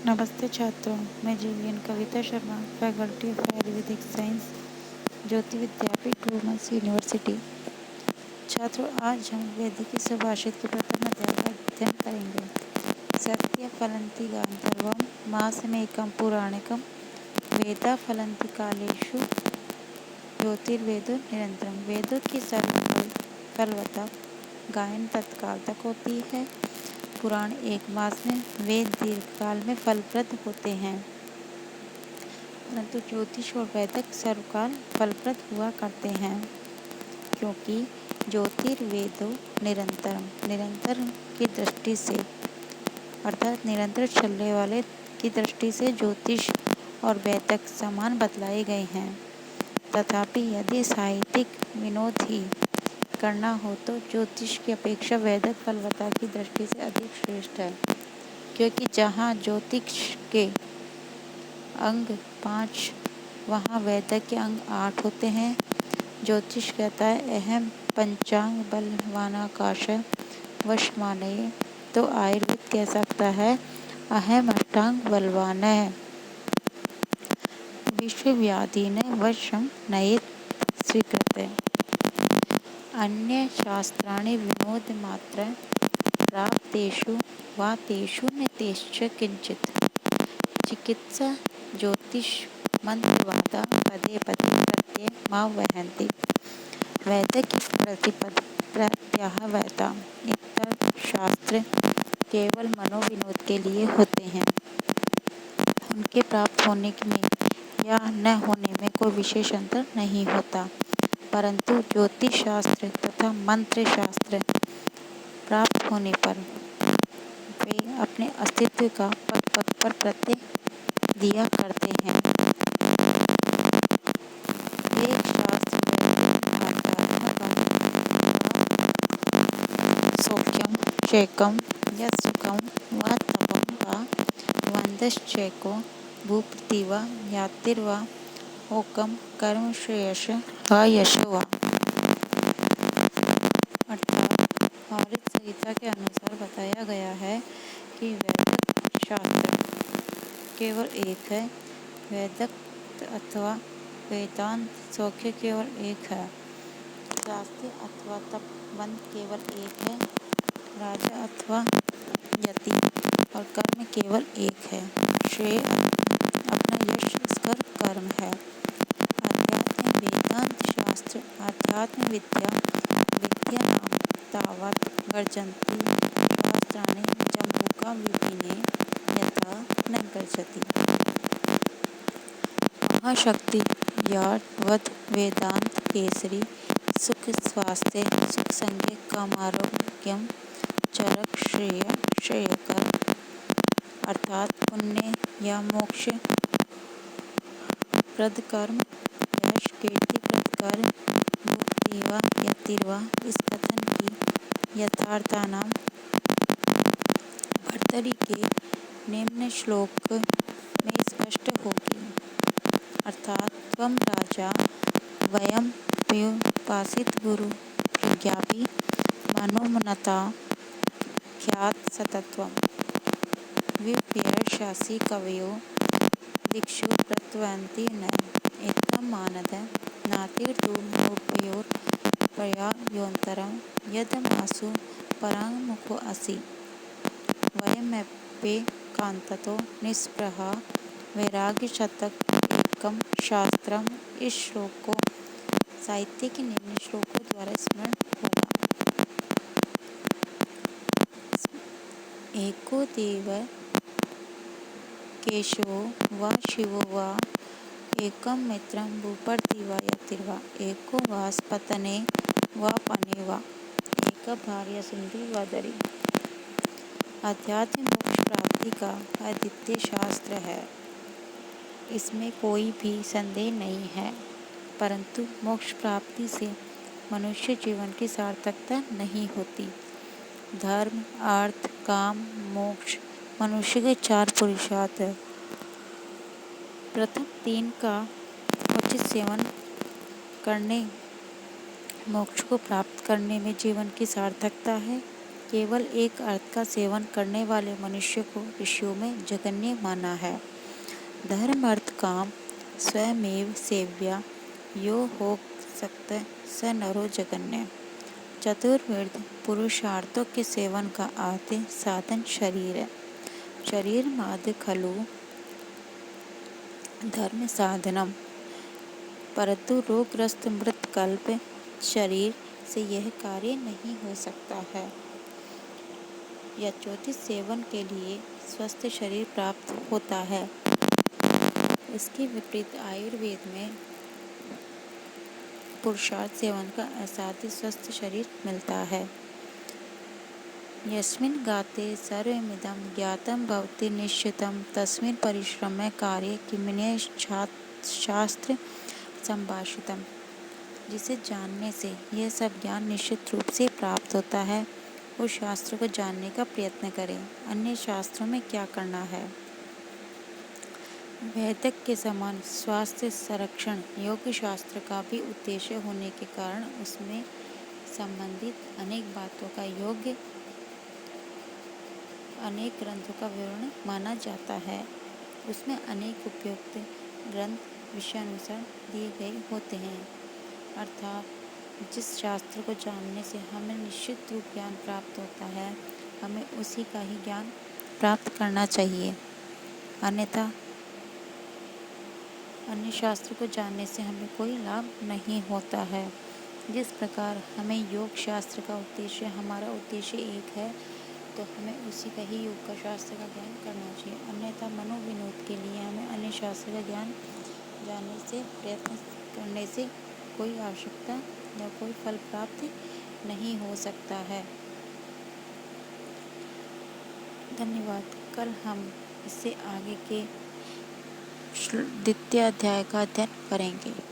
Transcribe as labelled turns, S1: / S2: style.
S1: नमस्ते छात्रों, मैं GVN Kavita Sharma, faculty of Ayurvedic science, Jyoti Vidyapeeth women's university. छात्रों, आज हम वैदिकी सुभाषित के प्रथम अध्याय का अध्ययन करेंगे। सत्य फलन्ति गांधर्वं मासमेकं पुराणिकं वेदा फलन्ति कालेषु ज्योतिर्वेदो निरंतरम। वेदों की फलवत्ता गायन तत्काल तक होती है। पुराण एक मास में, वेद दीर्घकाल में फलप्रद होते हैं, परंतु ज्योतिष और वैदिक सर्वकाल फलप्रद हुआ करते हैं, क्योंकि ज्योतिर्वेदो निरंतर की दृष्टि से अर्थात निरंतर चलने वाले की दृष्टि से ज्योतिष और वैदिक समान बतलाए गए हैं। तथापि यदि साहित्यिक विनोद ही करना हो तो ज्योतिष की अपेक्षा वैदिक फलवत्ता की दृष्टि से अधिक श्रेष्ठ है, क्योंकि जहाँ ज्योतिष के अंग 5 वहाँ वैदिक के अंग 8 होते हैं। ज्योतिष कहता है अहम पंचांग बलवानाकाश वशमानये, तो आयुर्वेद कह सकता है अहम अष्टांग बलवान है विश्व व्याधि ने वशम नयेत स्वीकृत। अन्य शास्त्राणि विनोद मात्र प्राप्तेषु वा तेषु न तेश्च किंचित। चिकित्सा ज्योतिष मंत्रवादा पदे पदे प्रत्यय मा वहन्ति। वैदिक प्रत्याहवैता इतर शास्त्र केवल मनोविनोद के लिए होते हैं। उनके प्राप्त होने में या न होने में कोई विशेष अंतर नहीं होता, परंतु ज्योतिष शास्त्र तथा मंत्र शास्त्र प्राप्त होने पर वे अपने अस्तित्व का पग पर प्रत्यय दिया करते हैं। एक शास्त्र सौख्यम चैकम यस्सुखम वा तपम वा वंदश्चैको भूपतिवा यातिर्वा ओकम कर्म श्रेयस वा यशो वा। अर्थात आर्य संहिता के अनुसार बताया गया है कि वैदिक शास्त्र केवल एक है, वैदिक अथवा वेदांत सौख्य केवल एक है, शास्त्र अथवा तपबंध केवल एक है, राजा अथवा यति और कर्म केवल एक है। श्रेय अपना यश स्कर कर्म है। अध्यात्म वेदांत शास्त्र अध्यात्म विद्या नाम तावत् गर्जन्ति शास्त्राणि जम्बूका विपिने यथा न गर्जति। महाशक्ति यावत् वेदांत केसरी सुख स्वास्थ्य सुख संज्ञ कामारोग्यम चरक श्रेयकर, अर्थात पुण्य या मोक्ष प्रद कर्म, यश कीर्ति प्रद कर्म, भुक्तिवा यतिर्वा, इस कथन की यथार्थानाम भर्तरी के निम्न श्लोक में स्पष्ट होगी। अर्थात त्वं राजा वयं व्युपासित गुरु प्रज्ञापि मनोमनता ख्यात सतत्वम् विप्यर्षसि कवयो दिक्षु प्रत्वन्ति न एतं मानद नातिर्दुर्मोभयोर् प्रयायोऽन्तरं यदमासु पराङ्मुखो असि वयमप्येकान्ततो निःस्पृहा वैराग्य शतक एकम शास्त्रम। इस श्लोक को साहित्य के निम्न श्लोकों द्वारा स्मरण होगा। एको देव केशवो वा शिवो वा एकम मित्रं भूपर्ति वा यतिर्वा एको वासपतने वा पने वा एक भार्या सुंदरी वा दरी। अध्यात्म मोक्ष प्राप्ति का अद्वितीय शास्त्र है, इसमें कोई भी संदेह नहीं है, परंतु मोक्ष प्राप्ति से मनुष्य जीवन की सार्थकता नहीं होती। धर्म अर्थ काम मोक्ष मनुष्य के 4 पुरुषार्थ है। प्रथम 3 का उचित सेवन करने मोक्ष को प्राप्त करने में जीवन की सार्थकता है। केवल एक अर्थ का सेवन करने वाले मनुष्य को ऋषियों में जघन्य माना है। धर्म अर्थ काम स्वयमेव सेव्या यो हो सकत स नरो जगन्य। चतुर्विध पुरुषार्थों के सेवन का आद्य साधन शरीर है। शरीर माद खलु धर्म साधनम, परंतु रोगग्रस्त मृत कल्प शरीर से यह कार्य नहीं हो सकता है। यथोचित सेवन के लिए स्वस्थ शरीर प्राप्त होता है। इसके विपरीत आयुर्वेद में पुरुषार्थ सेवन का असाध्य स्वस्थ शरीर मिलता है। यस्मिन् गाते सर्वमिदं ज्ञातं भवति निश्चितं तस्मिन् परिश्रमे कार्ये किमिने शास्त्र संभाषितम्। जिसे जानने से यह सब ज्ञान निश्चित रूप से प्राप्त होता है, उस शास्त्र को जानने का प्रयत्न करें। अन्य शास्त्रों में क्या करना है। वैदिक के समान स्वास्थ्य संरक्षण योग शास्त्र का भी उद्देश्य होने के कारण उसमें संबंधित अनेक बातों का योग्य अनेक ग्रंथों का विवरण माना जाता है। उसमें अनेक उपयुक्त ग्रंथ विषयानुसार दिए गए होते हैं। अर्थात जिस शास्त्र को जानने से हमें निश्चित रूप ज्ञान प्राप्त होता है, हमें उसी का ही ज्ञान प्राप्त करना चाहिए। अन्यथा अन्य शास्त्र को जानने से हमें कोई लाभ नहीं होता है। जिस प्रकार हमें योग शास्त्र का उद्देश्य हमारा उद्देश्य एक है, तो हमें उसी का ही योग का शास्त्र का ज्ञान करना चाहिए। अन्यथा मनोविनोद के लिए हमें अन्य शास्त्र का ज्ञान जानने से प्रयत्न करने से कोई आवश्यकता या कोई फल प्राप्त नहीं हो सकता है। धन्यवाद। कल हम इससे आगे के द्वितीय अध्याय का अध्ययन करेंगे।